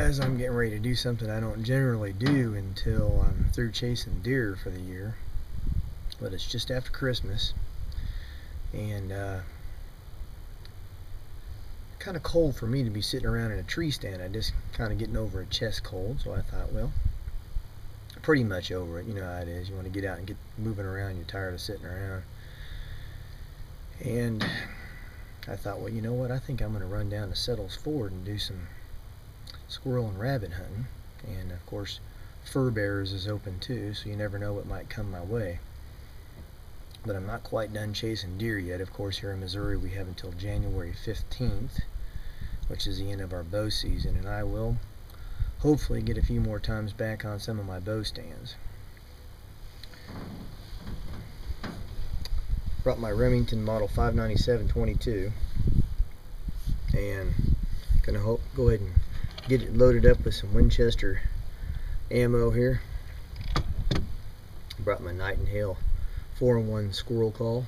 guys, I'm getting ready to do something I don't generally do until I'm through chasing deer for the year. But it's just after Christmas, and kind of cold for me to be sitting around in a tree stand. I just kind of getting over a chest cold, so I thought, well, pretty much over it. You know how it is. You want to get out and get moving around. You're tired of sitting around. And I thought, well, you know what? I think I'm going to run down to Settles Ford and do some squirrel and rabbit hunting. And of course, fur bearers is open too, so you never know what might come my way. But I'm not quite done chasing deer yet. Of course, here in Missouri we have until January 15th, which is the end of our bow season, and I will hopefully get a few more times back on some of my bow stands. Brought my Remington model 597-22, and gonna go ahead and get it loaded up with some Winchester ammo here. Brought my Nightingale 4-in-1 squirrel call.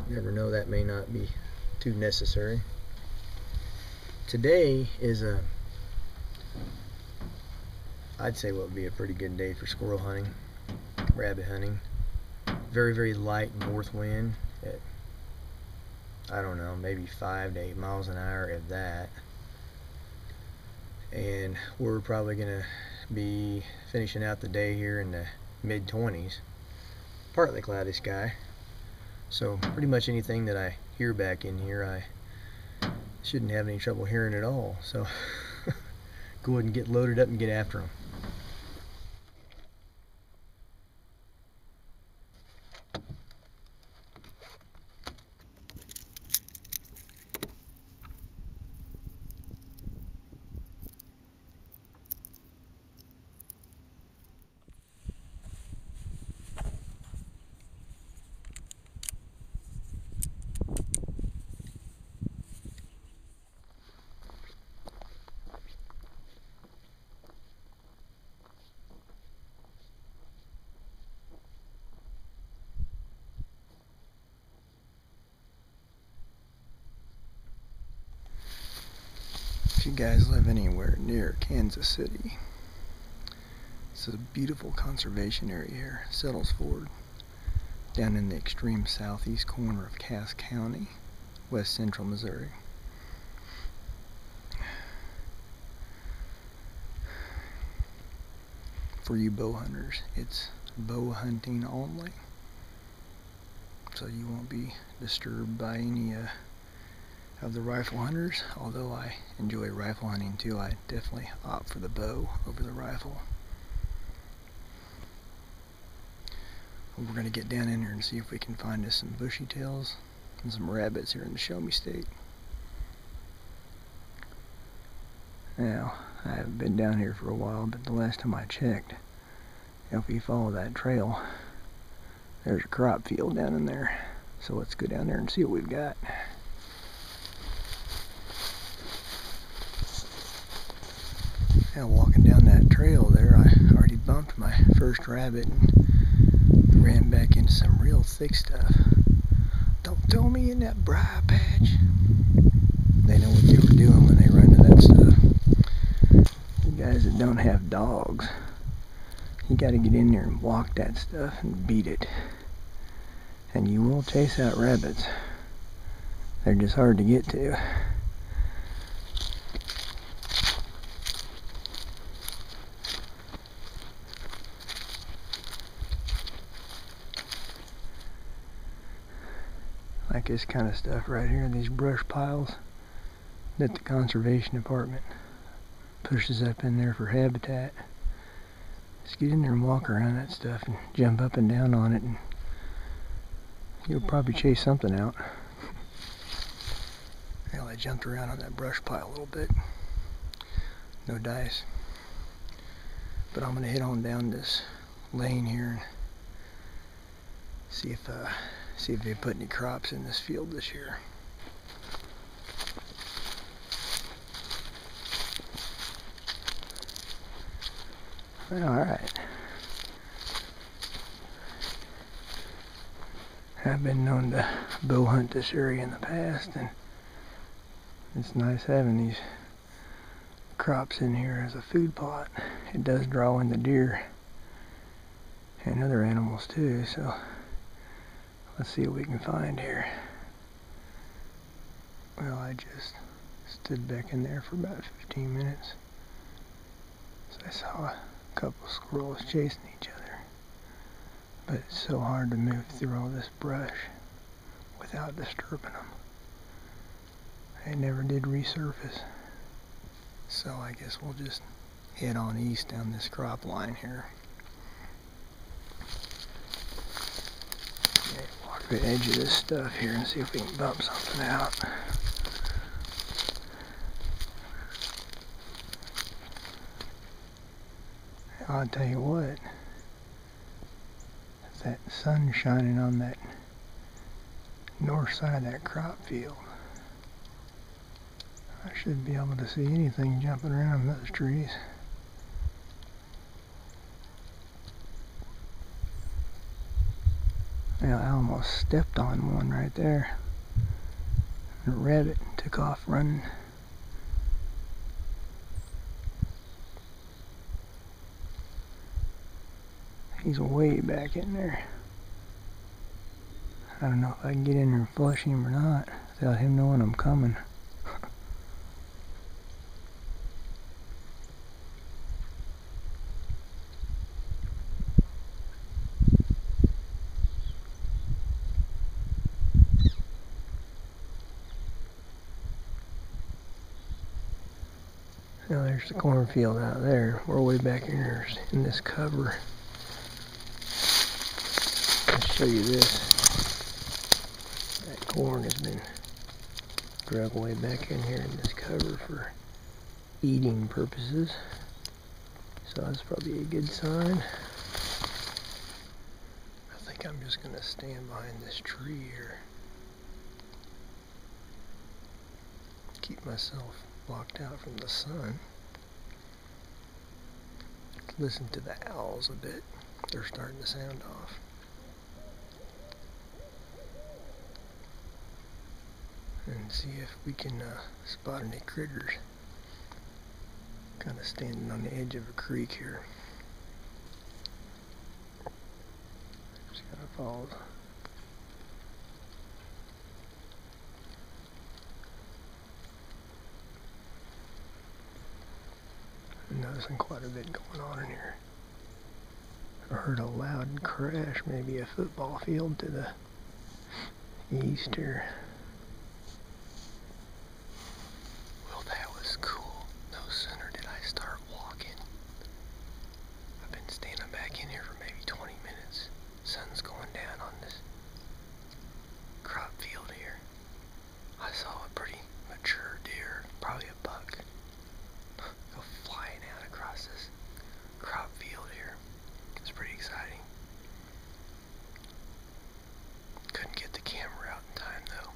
Never know, that may not be too necessary. Today is I'd say what would be a pretty good day for squirrel hunting, rabbit hunting. Very, very light north wind at, I don't know, maybe 5 to 8 miles an hour, if that. And we're probably gonna be finishing out the day here in the mid-20s. Partly cloudy sky, so pretty much anything that I hear back in here I shouldn't have any trouble hearing at all. So go ahead and get loaded up and get after them. If you guys live anywhere near Kansas City, it's a beautiful conservation area here, Settles Ford, down in the extreme southeast corner of Cass County, west central Missouri. For you bow hunters, it's bow hunting only, so you won't be disturbed by any of the rifle hunters. Although I enjoy rifle hunting too, I definitely opt for the bow over the rifle. We're going to get down in here and see if we can find us some bushy tails and some rabbits here in the Show Me State. Now, I haven't been down here for a while, but the last time I checked, if we follow that trail, there's a crop field down in there. So let's go down there and see what we've got. Now, walking down that trail there, I already bumped my first rabbit and ran back into some real thick stuff. Don't throw me in that briar patch. They know what they were doing when they run to that stuff. You guys that don't have dogs, you gotta get in there and walk that stuff and beat it. And you will chase out rabbits. They're just hard to get to. Like this kind of stuff right here, these brush piles that the conservation department pushes up in there for habitat. Just get in there and walk around that stuff and jump up and down on it, and you'll probably chase something out. Well, I jumped around on that brush pile a little bit. No dice. But I'm going to head on down this lane here and see if they put any crops in this field this year. Alright. I've been known to bow hunt this area in the past, and it's nice having these crops in here as a food plot. It does draw in the deer and other animals too, so let's see what we can find here. Well, I just stood back in there for about 15 minutes. So I saw a couple squirrels chasing each other. But it's so hard to move through all this brush without disturbing them. They never did resurface. So I guess we'll just head on east down this crop line here. Okay, walk the edge of this stuff here and see if we can bump something out. I'll tell you what, that sun shining on that north side of that crop field. I should be able to see anything jumping around those trees. Well, I almost stepped on one right there. The rabbit took off running. He's way back in there. I don't know if I can get in there and flush him or not without him knowing I'm coming. Now there's the cornfield out there. We're way back in here in this cover. Let's show you this. That corn has been drug way back in here in this cover for eating purposes. So that's probably a good sign. I think I'm just going to stand behind this tree here. Keep myself blocked out from the sun. Listen to the owls a bit. They're starting to sound off. And see if we can spot any critters. Kind of standing on the edge of a creek here. Just kind of follow. I'm noticing quite a bit going on in here. I heard a loud crash, maybe a football field to the east here. Well, that was cool. No sooner did I start walking. I've been standing back in here for maybe 20 minutes. Sun's going down on this crop field here. I saw a pretty mature deer, probably a buck, go flying out across this crop field here. It's pretty exciting. Couldn't get the camera out in time though.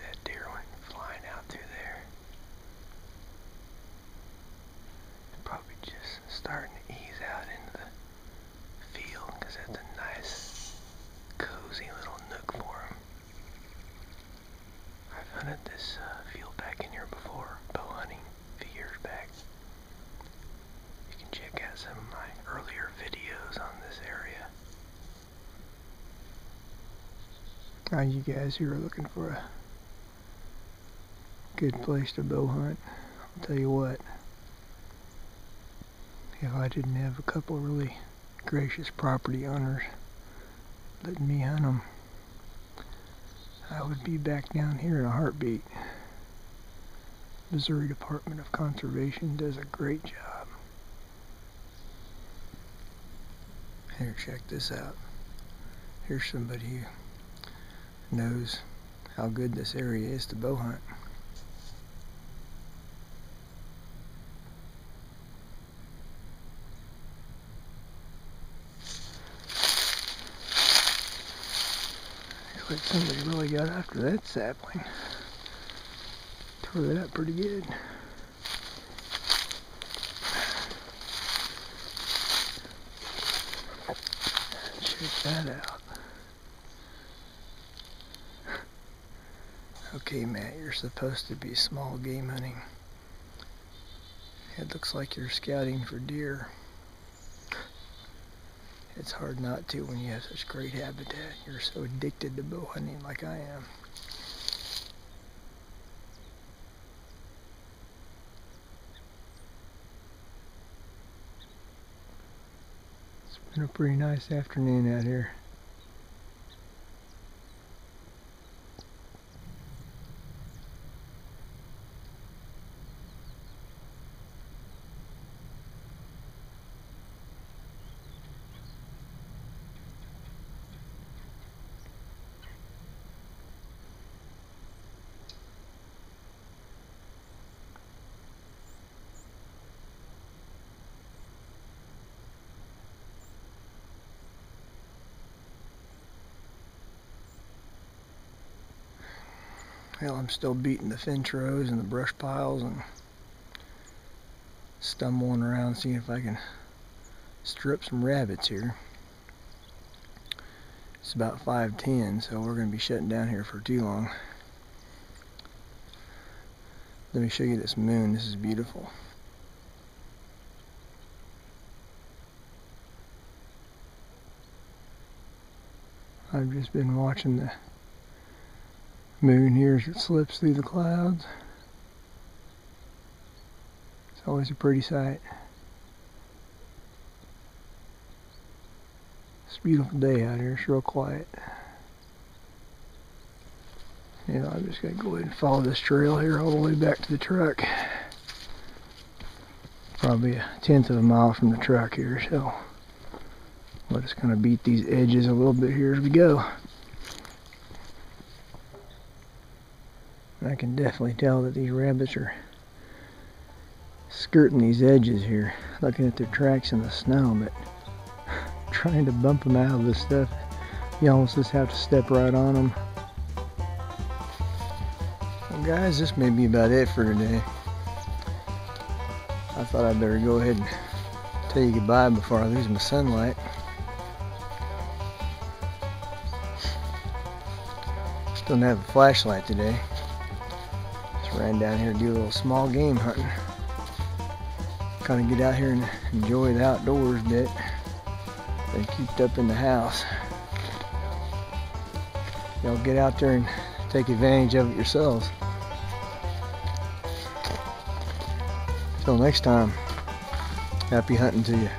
That deer went flying out through there. Probably just starting to ease out into the field because that's a nice, cozy little nook for him. I've hunted this field back in here before, bow hunting a few years back. You can check out some of my earlier videos on this area. Now you guys who are looking for a good place to bow hunt, I'll tell you what, if I didn't have a couple really gracious property owners letting me hunt them, I would be back down here in a heartbeat. Missouri Department of Conservation does a great job. Here, check this out. Here's somebody who knows how good this area is to bow hunt. Looks like somebody really got after that sapling. Tore that up pretty good. Check that out. Okay, Matt, you're supposed to be small game hunting. It looks like you're scouting for deer. It's hard not to when you have such great habitat. You're so addicted to bow hunting like I am. It's been a pretty nice afternoon out here. Well, I'm still beating the finch rows and the brush piles and stumbling around seeing if I can strip some rabbits here. It's about 5:10, so we're going to be shutting down here for too long. Let me show you this moon. This is beautiful. I've just been watching the moon here as it slips through the clouds. It's always a pretty sight. It's a beautiful day out here. It's real quiet. You know, I'm just going to go ahead and follow this trail here all the way back to the truck. Probably 1/10 of a mile from the truck here, so we'll just kind of beat these edges a little bit here as we go. I can definitely tell that these rabbits are skirting these edges here, looking at their tracks in the snow, but trying to bump them out of this stuff, you almost just have to step right on them. Well, guys, this may be about it for today. I thought I'd better go ahead and tell you goodbye before I lose my sunlight. Still don't have a flashlight today. Just ran down here to do a little small game hunting. Kind of get out here and enjoy the outdoors a bit. Been cooped up in the house. Y'all get out there and take advantage of it yourselves. Till next time, happy hunting to you.